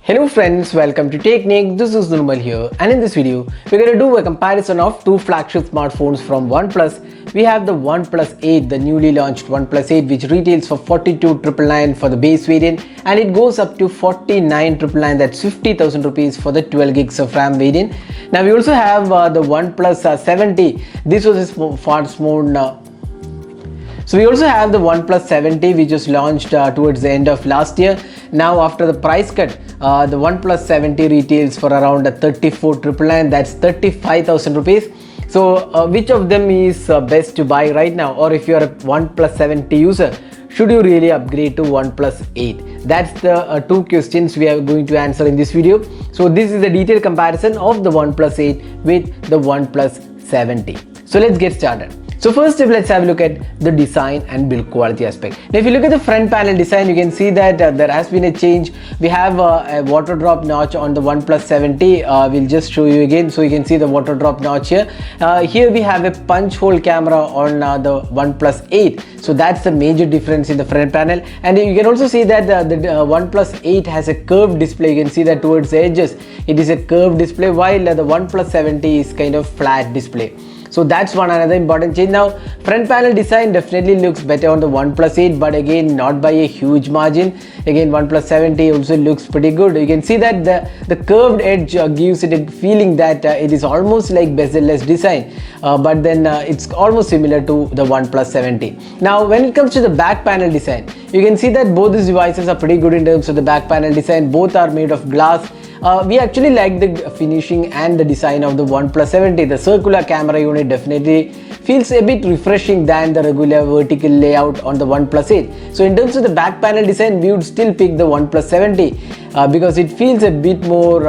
Hello friends, welcome to Technique. This is Nirmal here, and in this video we're going to do a comparison of two flagship smartphones from OnePlus. We have the OnePlus 8, the newly launched OnePlus 8, which retails for 42,999 for the base variant, and it goes up to 49,999, that's 50,000 rupees for the 12 gigs of RAM variant. Now we also have the OnePlus 70. This was a smartphone. So we also have the OnePlus 70, which was launched towards the end of last year. Now after the price cut, the OnePlus 70 retails for around 34,999, that's 35,000 rupees. So which of them is best to buy right now? Or if you are a OnePlus 70 user, should you really upgrade to OnePlus 8? That's the two questions we are going to answer in this video. So this is a detailed comparison of the OnePlus 8 with the OnePlus 70. So let's get started. So first let's have a look at the design and build quality aspect. Now if you look at the front panel design, you can see that there has been a change. We have a water drop notch on the OnePlus 70. We'll just show you again, so you can see the water drop notch here. Here we have a punch hole camera on the OnePlus 8. So that's the major difference in the front panel. And you can also see that the OnePlus 8 has a curved display. You can see that towards the edges it is a curved display, while the OnePlus 70 is kind of flat display. So that's one another important change. Now front panel design definitely looks better on the OnePlus 8, but again not by a huge margin. Again OnePlus 70 also looks pretty good. You can see that the curved edge gives it a feeling that it is almost like bezel-less design, but then it's almost similar to the OnePlus 70. Now when it comes to the back panel design, you can see that both these devices are pretty good in terms of the back panel design. Both are made of glass. We actually like the finishing and the design of the OnePlus 70. The circular camera unit definitely feels a bit refreshing than the regular vertical layout on the OnePlus 8. So in terms of the back panel design, we would still pick the OnePlus 70 because it feels a bit more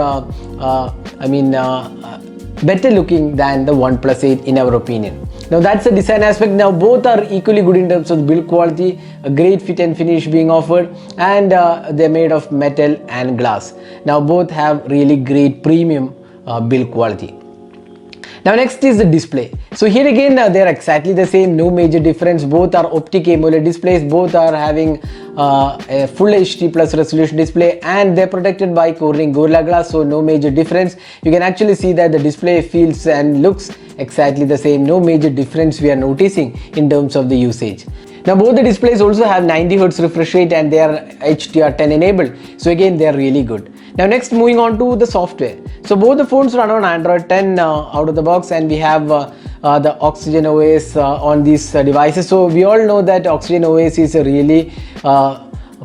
better looking than the OnePlus 8 in our opinion. Now that's the design aspect. Now both are equally good in terms of the build quality, a great fit and finish being offered, and they're made of metal and glass. Now both have really great premium build quality. Now next is the display. So here again they're exactly the same, no major difference. Both are OptiK AMOLED displays, both are having a full HD plus resolution display, and they're protected by Corning Gorilla Glass, so no major difference. You can actually see that the display feels and looks exactly the same, no major difference we are noticing in terms of the usage. Now both the displays also have 90Hz refresh rate and they are HDR10 enabled, so again they are really good. Now next, moving on to the software. So both the phones run on Android 10 out of the box, and we have the Oxygen OS on these devices. So we all know that Oxygen OS is a really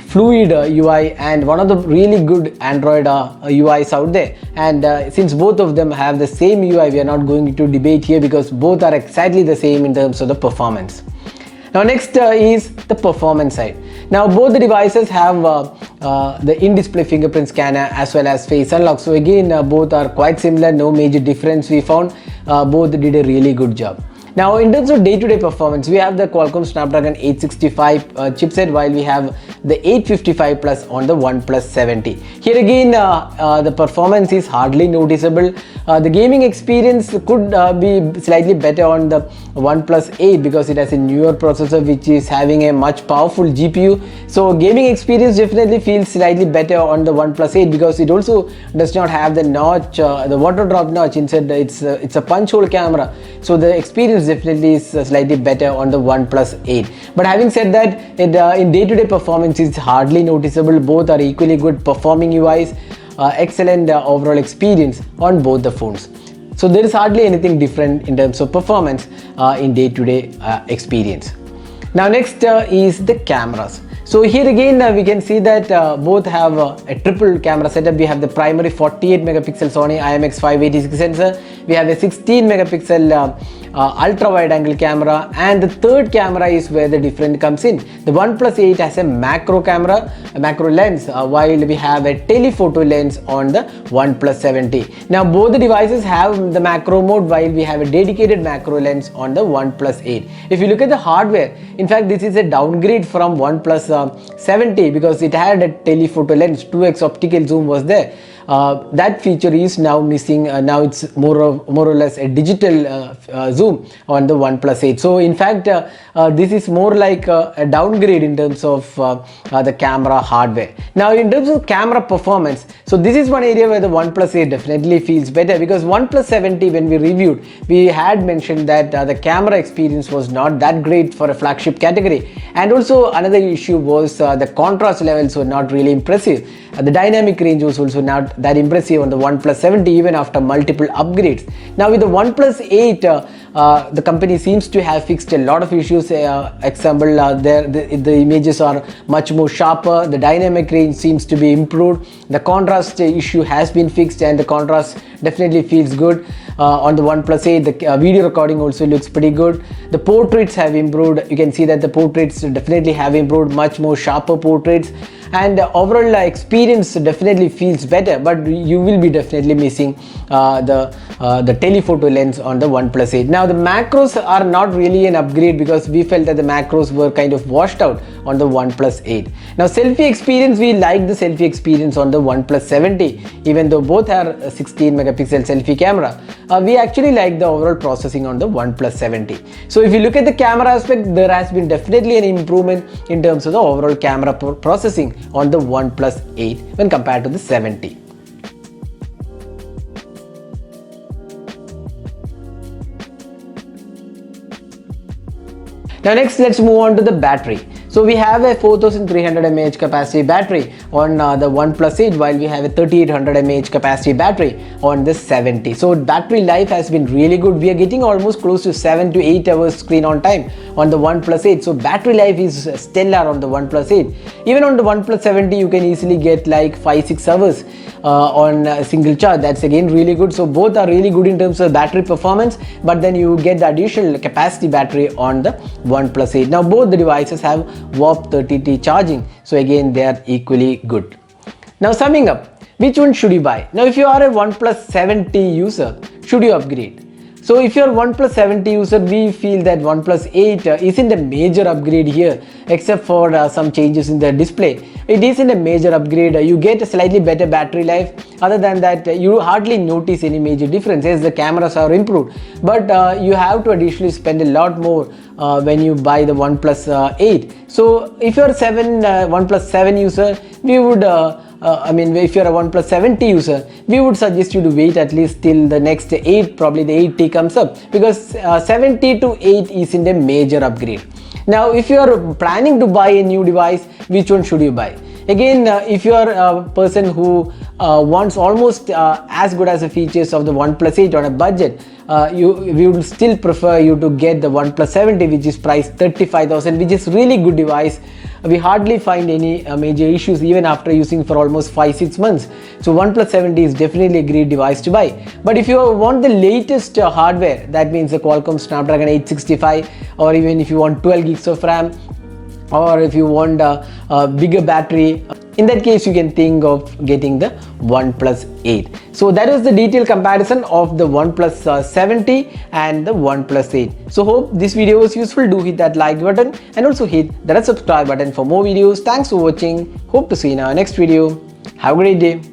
fluid UI and one of the really good Android UIs out there, and since both of them have the same UI, we are not going to debate here because both are exactly the same in terms of the performance. Now next is the performance side. Now both the devices have the in-display fingerprint scanner as well as face unlock. So again both are quite similar, no major difference we found. Both did a really good job. Now in terms of day-to-day performance, we have the Qualcomm Snapdragon 865 chipset, while we have the 855 Plus on the OnePlus 70. Here again the performance is hardly noticeable. The gaming experience could be slightly better on the OnePlus 8 because it has a newer processor which is having a much powerful GPU. So gaming experience definitely feels slightly better on the OnePlus 8 because it also does not have the notch, the water drop notch inside. It's a punch hole camera, so the experience definitely is slightly better on the OnePlus 8. But having said that, in day-to-day performance it's hardly noticeable. Both are equally good performing UIs, excellent overall experience on both the phones. So there is hardly anything different in terms of performance in day-to-day experience. Now next is the cameras. So here again we can see that both have a triple camera setup. We have the primary 48 megapixel Sony IMX586 sensor. We have a 16 megapixel ultra wide angle camera, and the third camera is where the difference comes in. The OnePlus 8 has a macro camera, a macro lens, while we have a telephoto lens on the OnePlus 70. Now both the devices have the macro mode, while we have a dedicated macro lens on the OnePlus 8. If you look at the hardware, in fact this is a downgrade from OnePlus 70 because it had a telephoto lens, 2x optical zoom was there. that feature is now missing. Now it's more or less a digital zoom on the OnePlus 8. So in fact, this is more like a downgrade in terms of the camera hardware. Now in terms of camera performance, so this is one area where the OnePlus 8 definitely feels better, because OnePlus 70, when we reviewed, we had mentioned that the camera experience was not that great for a flagship category, and also another issue was the contrast levels were not really impressive. The dynamic range was also not that impressive on the OnePlus 70 even after multiple upgrades. Now with the OnePlus 8, the company seems to have fixed a lot of issues. Example, the images are much more sharper, the dynamic range seems to be improved, the contrast issue has been fixed, and the contrast definitely feels good. On the OnePlus 8, the video recording also looks pretty good. The portraits have improved. You can see that the portraits definitely have improved, much more sharper portraits, and overall experience definitely feels better. But you will be definitely missing the telephoto lens on the OnePlus 8. Now the macros are not really an upgrade, because we felt that the macros were kind of washed out on the OnePlus 8. Now selfie experience, we like the selfie experience on the OnePlus 70, even though both are 16 megapixel selfie camera. We actually like the overall processing on the OnePlus 70. So if you look at the camera aspect, there has been definitely an improvement in terms of the overall camera processing on the OnePlus 8 when compared to the 70. Now next, let's move on to the battery. So we have a 4300 mAh capacity battery on the OnePlus 8, while we have a 3800 mAh capacity battery on the 70. So battery life has been really good. We are getting almost close to 7 to 8 hours screen on time on the OnePlus 8. So battery life is stellar on the OnePlus 8. Even on the OnePlus 70, you can easily get like 5-6 hours on a single charge. That's again really good. So both are really good in terms of battery performance, but then you get the additional capacity battery on the OnePlus 8. Now both the devices have Warp 30T charging, so again they are equally good. Now summing up, which one should you buy? Now if you are a OnePlus 70 user, should you upgrade? So if you're a OnePlus 70 user, we feel that OnePlus 8 isn't a major upgrade here, except for some changes in the display. It isn't a major upgrade. You get a slightly better battery life. Other than that, you hardly notice any major difference as the cameras are improved. But you have to additionally spend a lot more when you buy the OnePlus 8. So if you're a OnePlus 7 user, we would if you're a OnePlus 70 user, we would suggest you to wait at least till the next 8, probably the 8T comes up, because 70 to 8 isn't a major upgrade. Now if you are planning to buy a new device, which one should you buy? Again, if you are a person who wants almost as good as the features of the OnePlus 8 on a budget, we would still prefer you to get the OnePlus 70, which is priced 35,000, which is really good device. We hardly find any major issues even after using for almost 5-6 months. So OnePlus 70 is definitely a great device to buy. But if you want the latest hardware, that means the Qualcomm Snapdragon 865, or even if you want 12 gigs of RAM, or if you want a bigger battery, in that case you can think of getting the OnePlus 8. So that was the detailed comparison of the OnePlus 70 and the OnePlus 8. So hope this video was useful. Do hit that like button and also hit the red subscribe button for more videos. Thanks for watching. Hope to see you in our next video. Have a great day.